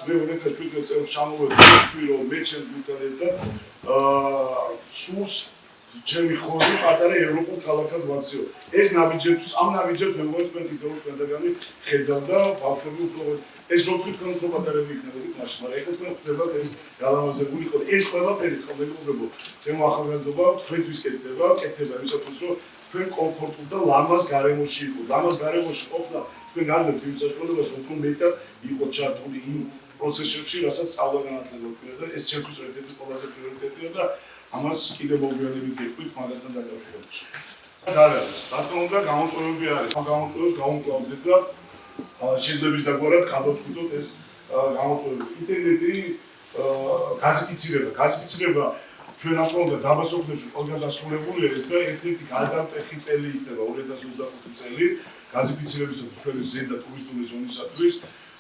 მე 2017 წელს ჩამოვედი რომ მე ჩემს გუნდთან ერთად სულს ჩემი ხორი პატარა ევროპულ ქალაქად ვაქციო. ეს ნაბიჯებს, ამ ნაბიჯებს მე მგონი თქვენ თქვენგანი ხედავდა ბავშვები უფრო ეს რო თქვენ უფრო პატარები იქნებოდით მაშინ, მაგრამ ეხლა თქვენ ხდებათ ეს გალამაზებული ხო ეს ყველაფერი ხმებულებო ჩემო ახალგაზრდობა თქვენთვის კეთდება იმისათვის რომ თქვენ კომფორტულ და ლამაზ გარემოში იყო. ლამაზ გარემოში ყოფნა თქვენ გაზრდით იმ საშუალებას უფრო მეტად იყო ჩართული იმ პროცესებში, რასაც სწავლა განათლება გვქონდა და ეს ჩემთვის ერთ-ერთი ყველაზე პრიორიტეტია და ამას კიდევ მოგვიანებით გეტყვით მაგასთან დაკავშირებით. არის, რა თქმა უნდა, გამოწვევები არის. ამ გამოწვევებს გავუმკლავდით და შეიძლება დაგვარად გადავწყვიტოთ ეს გამოწვევები. ინტერნეტი გაზიფიცირება ჩვენ რა თქმა უნდა დაბა სოფლებში ყველგან დასრულებულია ეს და ერთ-ერთი გადამტეხი წელი იქნება 2025 წელი გაზიფიცირებისათვის ჩვენი ზედა ტურისტული ზონისათვის.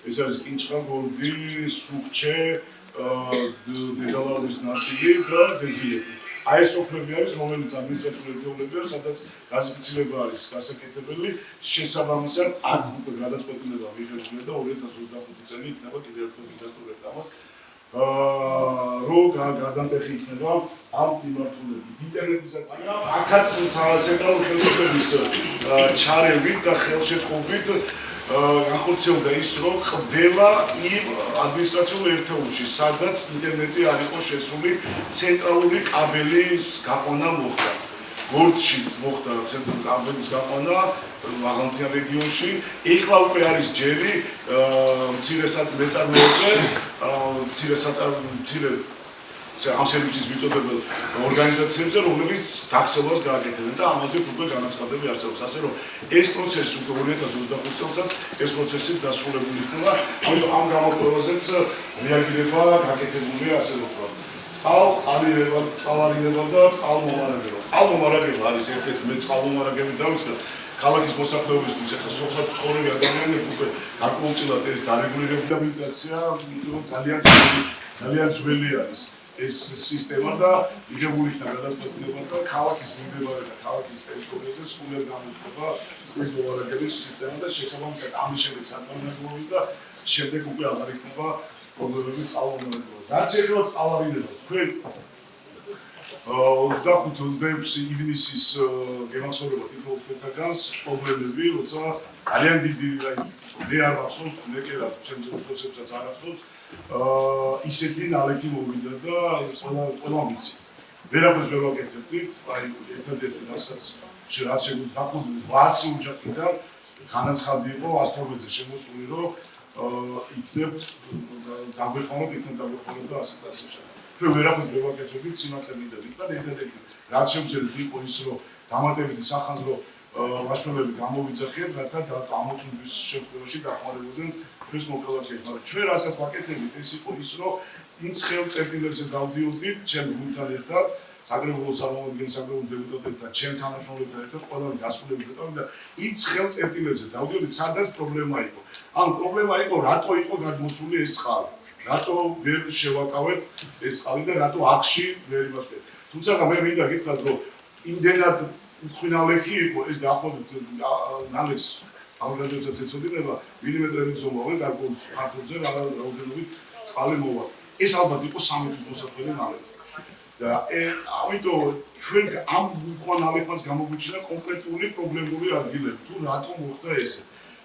ეს არის კინჭხა, გორდი, სუქჩე, დედალაურის ნაწილი და ძეძილები. აი ეს სოფლები არის, რომელიც ადმინისტრაციული ერთეულებია, სადაც გაზიფიცირება არის გასაკეთებელი. შესაბამისად, აქ უკვე გადაწყვეტილება მიღებულია და 2025 წელი იქნება კიდევ ერთხელ მიდასტურებთ ამას. რო გადამტეხი იქნება ამ მიმართულებით. ინტერნეტიზაცია, აქაც ცენტრალური ხელისუფლების ჩარევით და ხელშეწყობით განხორციელდა ის, რომ ყველა იმ ადმინისტრაციულ ერთეულში, სადაც ინტერნეტი არ იყო შესული, ცენტრალური კაბელის გაყვანა მოხდა. გორდში მოხდა ცენტრალური კაბელის გაყვანა მაღალმთიან რეგიონში. ეხლა უკვე არის ჯერი მცირე მეწარმეებზე, მცირე ამ სერვისის მიწოდებელ ორგანიზაციებზე, რომლებიც დაქსელვას გააკეთებენ და ამაზეც უკვე განაცხადები არსებობს. ასე რომ ეს პროცესი უკვე 2025 წელსაც ეს პროცესის დასრულებული იქნება. ამიტომ ამ გამოწვევაზეც რეაგირება გაკეთებულია ასე ვთქვათ. წყალარინება და წყალმომარაგება. წყალმომარაგება არის ერთ-ერთი მე წყალმომარაგებით დავიწყე. ქალაქის მოსახლეობისთვის ახლა სოფლად ცხოვრები ადამიანებს უკვე გარკვეულწილად ეს დარეგულირებული მიგრაცია ძალიან ძველი არის. ეს სისტემა და მიღებული იქნა გადაწყვეტილება და ქალაქის მიმდებარე და ქალაქის ტერიტორიაზე სრულად გამოცხადა წყლის მომარაგების სისტემა და შესაბამისად ამის შემდეგ საკანონმდებლობის და შემდეგ უკვე აღარ იქნება პრობლემები წყალმომარაგებაზე. რაც შეეხება წყალარიდებას, თქვენ 25-26 ივნისის გემახსოვრებათ იქნებ თქვენთაგანს პრობლემები, როცა ძალიან დიდი მე არ მახსოვს, მე კი რა ჩემს პროცესებსაც არ ახსოვს ისეთი ნალექი მოვიდა და ყველა მიცით. ვერაფერს ვერ ვაკეთებდით, აი ერთადერთი რასაც რაც შეგვიძლია დაყოლი 800 ოჯახიდან განაცხადი იყო ასტრობეძე შემოსული, რომ იქნებ დაგვეხმაროთ და ასე და ასე შემდეგ. ჩვენ ვერაფერს ვერ ვაკეთებდით, სიმართლე მიდებით და ერთადერთი რაც შეგვიძლია იყო ის, რომ დამატებითი სახანძრო მაშველები გამოვიძახეთ, რათა ამოწმების შემთხვევაში დახმარებოდნენ ჩვენს მოქალაქეებს. მაგრამ ჩვენ რასაც ვაკეთებთ, ეს იყო ის, რომ წინ ხელწერტილებზე დავდიოდით, ჩემ გუნდთან ერთად, საკრებულო წარმომადგენელ საკრებულო დეპუტატებთან, ჩემ თანამშრომლებთან ერთად, ყველანი გასულებით და იმ ხელწერტილებზე დავდიოდით, სადაც პრობლემა იყო. ანუ პრობლემა იყო, რატო იყო გადმოსული ეს წყალი. რატო ვერ შევაკავეთ ეს წყალი და რატო ახში ვერ იმასვეთ. თუმცა მე მინდა გითხრათ, რომ იმდენად ხინალექი იყო ეს დაახლოებით ნალექს აღგზავნებსაც ეცოდინება მილიმეტრების ზომავე გარკვეულ ფართობზე რაოდენობით წყალი მოვა. ეს ალბათ იყო 3 თვის მოსასვლელი ნალექი. და ამიტომ ჩვენ ამ უხვან ნალექს გამოგვიჩნდა კონკრეტული პრობლემური ადგილები. თუ რატომ მოხდა ესე?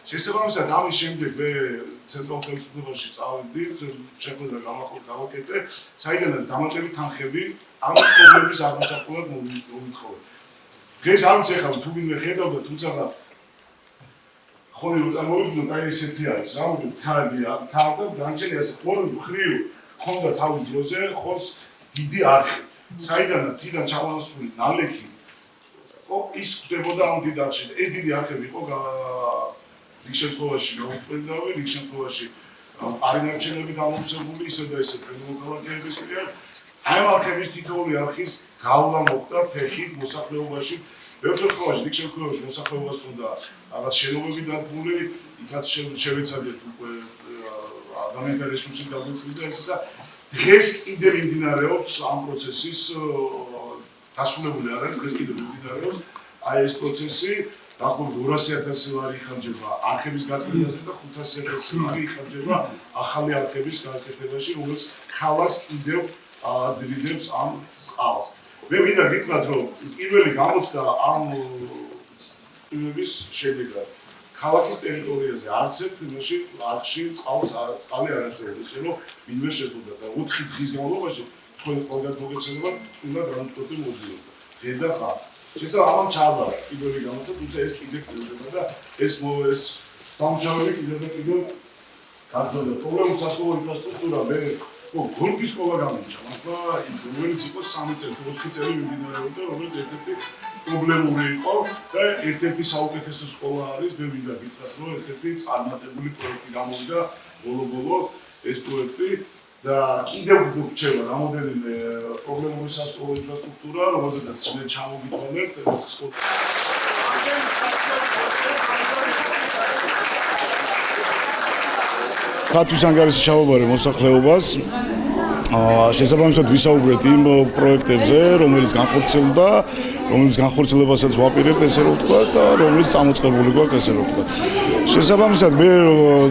შესაბამისად ამის შემდეგ მე ცენტრალურ ხელისუფლებაში წავედი, შეხვედრა გავაკეთე, საიდანაც დამატებით თანხები ამ პრობლემის აღმოსაყრად მოვითხოვე. დღეს არ ვიცი ახლა თუ ვინმე ხედავდა, თუმცა ხოლმე რომ წარმოვიდგინოთ, აი ესეთი არის, რამოდენ თაღია, თაღდა განჩენი ასე ხოლმე ხრივ ხონდა თავის დროზე ხოს დიდი არხი. საიდანაც თიდან ჩამოსული ნალექი ხო ის ხდებოდა ამ დიდ არხში. ეს დიდი არხები იყო რიგ შემთხვევაში გაუწყვილდავი, რიგ შემთხვევაში არინარჩენები გამოსებული ისე და ისე ჩვენი მოქალაქეების მიერ. აი ამ არხების თითოეული არხის გავლა მოხდა ფეხით მოსახლეობაში. ბევრ შემთხვევაში რიგ შემთხვევაში მოსახლეობას ჰქონდა რაღაც შენობები დადგმული, იქაც შევეცადეთ უკვე ადამიანთა რესურსი დაგვიწვიდა ესა. დღეს კიდევ მიმდინარეობს ამ პროცესის დასრულებული არ არის, დღეს კიდევ მიმდინარეობს აი ეს პროცესი. დაახლოებით 200,000 ლარი იხარჯება არხების გაწმენდაზე და 500,000 ლარი იხარჯება ახალი არხების გაკეთებაში, რომელიც ქალაქს კიდევ ადრიდებს ამ წყალს. მე მინდა გითხრათ, რომ პირველი გამოცდა ამ წვიმების შედეგად ქალაქის ტერიტორიაზე არც ერთ არხში წყალი არ აწევდა, რომ ვინმე შეძლო და 4 დღის განმავლობაში თქვენ ყველგან მოგეცემა წვიმა განუწყვეტი მოდიოდა. დედა ხარ. შესაბამისად ჩარდა პირველი გამოცდა, თუმცა ეს კიდევ გრძელდება და ეს სამუშაოები კიდევ გაგრძელდება. პრობლემის სასწავლო ინფრასტრუქტურა მე გორგის სკოლა გამიჩა, ახლა რომელიც იყო 3 წელი, 4 წელი მიმდინარეობდა, რომელიც ერთ-ერთი პრობლემური იყო და ერთ-ერთი საუკეთესო სკოლა არის, მე მინდა გითხრათ, რომ ერთ-ერთი წარმატებული პროექტი გამოვიდა ბოლო-ბოლო ეს პროექტი და კიდევ გვრჩება რამოდენიმე პრობლემური სასკოლო ინფრასტრუქტურა, რომელზედაც ჩვენ ჩამოვიდოდნენ სკოლა. ქართლის ანგარიშის ჩამობარე მოსახლეობას შესაბამისად ვისაუბრეთ იმ პროექტებზე, რომელიც განხორციელებასაც ვაპირებთ, ესე რომ ვთქვა და რომელიც წამოწყებული გვაქვს, ესე რომ ვთქვა. შესაბამისად მე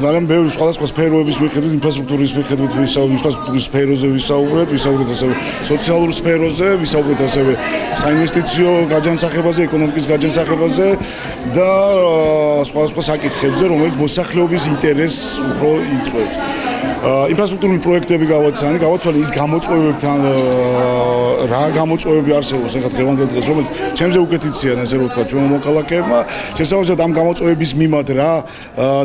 ძალიან ბევრი სხვადასხვა სფეროების მიხედვით, ინფრასტრუქტურის მიხედვით ინფრასტრუქტურის სფეროზე ვისაუბრეთ ასევე სოციალურ სფეროზე, ვისაუბრეთ ასევე საინვესტიციო გაჯანსაღებაზე, ეკონომიკის გაჯანსაღებაზე და სხვადასხვა საკითხებზე, რომელიც მოსახლეობის ინტერესს უფრო იწვევს. ინფრასტრუქტურული პროექტები გავაცვალე ის გამოწვევებთან რა გამოწვევები არსებობს ახლა დღევანდელ დღეს, რომელიც ჩემზე უკეთიცია, ასე რომ ვთქვა, ჩვენ მოქალაქეებმა. შესაბამისად ამ გამოწვევების მიმართ რა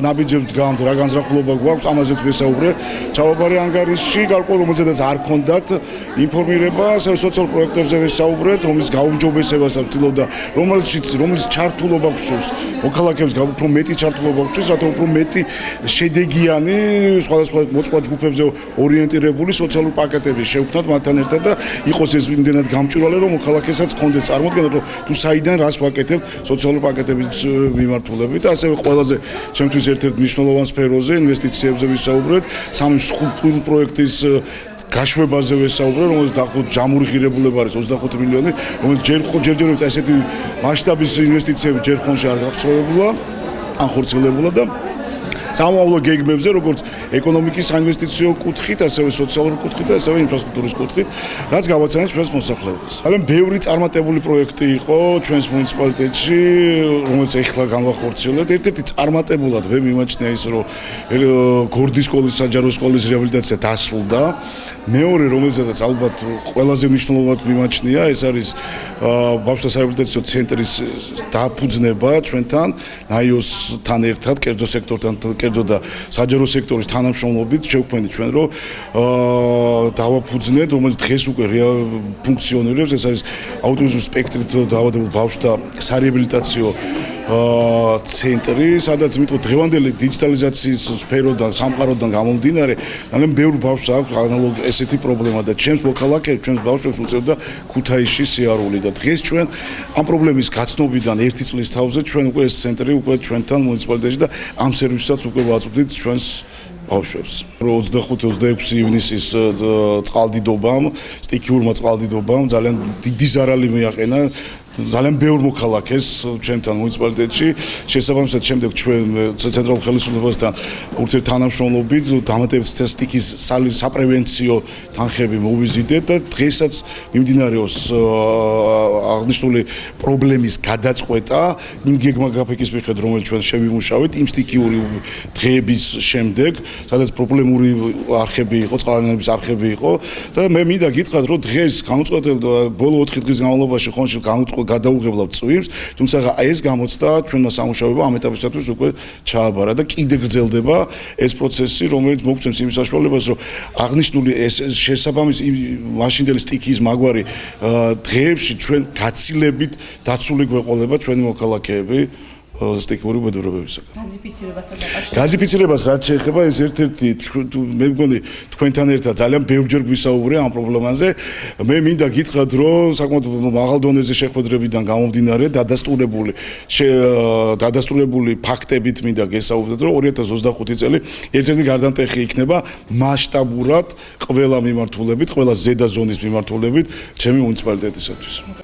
ნაბიჯებს დგამთ, რა განზრახულობა გვაქვს, ამაზეც ვესაუბრე. ჩავაბარე ანგარიშში, გარკვეულ რომელზედაც არ ქონდათ ინფორმირება, ასევე სოციალურ პროექტებზე ვესაუბრეთ, რომლის გაუმჯობესებასაც ვთილობდა, რომლის ჩართულობა გვსურს. მოქალაქეებს უფრო მეტი ჩართულობა გვსურს, რათა უფრო მეტი შედეგიანი სხვადასხვა მოწყვა ჯგუფებზე ორიენტირებული სოციალური პაკეტები შევქმნათ მათთან ერთად და იყოს ეს იმდენად გამჭვირვალე, რომ მოქალაქესაც კონდეს წარმოქმნა, რომ თუ საიდან რას ვაკეთებთ სოციალური პაკეტების მიმართულებით და ასევე ყველაზე ჩემთვის ერთ-ერთ მნიშვნელოვან სფეროზე ინვესტიციებზე ვისაუბრეთ, სამი მსხვილ პროექტის გაშვებაზე ვესაუბრე, რომელიც დაახლოებით ჯამური ღირებულება არის 25 მილიონი, რომელიც ჯერჯერობით ასეთი მასშტაბის ინვესტიციები ჯერ ხონში არ გახსოვებულა, ან ხორციელებულა და სამომავლო გეგმებზე, როგორც ეკონომიკის საინვესტიციო კუთხით, ასევე სოციალური კუთხით და ასევე ინფრასტრუქტურის კუთხით, რაც გავაცანეთ ჩვენს მოსახლეობას. ძალიან ბევრი წარმატებული პროექტი იყო ჩვენს მუნიციპალიტეტში, რომელიც ეხლა განვახორციელებთ. ერთ-ერთი წარმატებულად მე მიმაჩნია ის, რომ გორდის სკოლის საჯარო სკოლის რეაბილიტაცია დასრულდა. მეორე, რომელზედაც ალბათ ყველაზე მნიშვნელოვნად მიმაჩნია, ეს არის ბავშვთა საერთაშორისო ცენტრის დაფუძნება ჩვენთან, ნაიოსთან ერთად, კერძო სექტორთან, კერძო და საჯარო სექტორის თანამშრომლობით შევქმნით ჩვენ, რომ დავაფუძნეთ, რომელიც დღეს უკვე ფუნქციონირებს, ეს არის აუტიზმის სპექტრით დაავადებულ ბავშვთა სარეაბილიტაციო ცენტრი, სადაც მითხოთ დღევანდელი დიჯიტალიზაციის სფეროდან, სამყაროდან გამომდინარე, ძალიან ბევრ ბავშვს აქვს ანალოგი ესეთი პრობლემა და ჩემს მოქალაქეებს, ჩვენს ბავშვებს უწევდა ქუთაისში სიარული და დღეს ჩვენ ამ პრობლემის გაცნობიდან 1 წლის თავზე ჩვენ უკვე ეს ცენტრი უკვე ჩვენთან მუნიციპალიტეტში და ამ სერვისსაც უკვე ვაწვდით ჩვენს ბავშვებს. 25-26 ივნისის წყალდიდობამ, სტიქიურმა წყალდიდობამ ძალიან დიდი ზარალი მიაყენა ძალიან ბევრ მოქალაქეს ჩვენთან მუნიციპალიტეტში. შესაბამისად შემდეგ ჩვენ ცენტრალურ ხელისუფლებასთან ურთიერთთანამშრომლობით დამატებით სტატისტიკის საპრევენციო თანხები მოვიზიდეთ და დღესაც მიმდინარეობს აღნიშნული პრობლემის გადაწყვეტა იმ გეგმა-გაფიკის მიხედვით, რომელიც ჩვენ შევიმუშავეთ იმ სტიქიური დღეების შემდეგ, სადაც პრობლემური არხები იყო, წყალიანობის არხები იყო და მე მინდა გითხრათ, რომ დღეს გამოწყვეტილ ბოლო 4 დღის განმავლობაში ხონში გადაუღებლავთ წვიმს, თუმცა ეს გამოცდა ჩვენმა სამუშაოებმა ამ ეტაპისათვის უკვე ჩააბარა და კიდე გრძელდება ეს პროცესი, რომელიც მოგცემს იმ საშუალებას, რომ აღნიშნული ეს შესაბამის მაშინდელი სტიქიის მაგვარი დღეებში ჩვენ გაცილებით დაცული გვეყოლება ჩვენი მოქალაქეები სტიქიური უბედურებებისაგან. გაზიფიცირებას რაც შეეხება ეს ერთ-ერთი მე მგონი თქვენთან ერთად ძალიან ბევრჯერ გვისაუბრე ამ პრობლემაზე. მე მინდა გითხრათ, რომ საკმაოდ მაღალ დონეზე შეხვედრებიდან გამომდინარე დადასტურებული ფაქტებით მინდა გესაუბროთ, რომ 2025 წელი ერთ-ერთი გარდამტეხი იქნება მასშტაბურად ყველა მიმართულებით, ყველა ზედა ზონის მიმართულებით ჩემი მუნიციპალიტეტისათვის.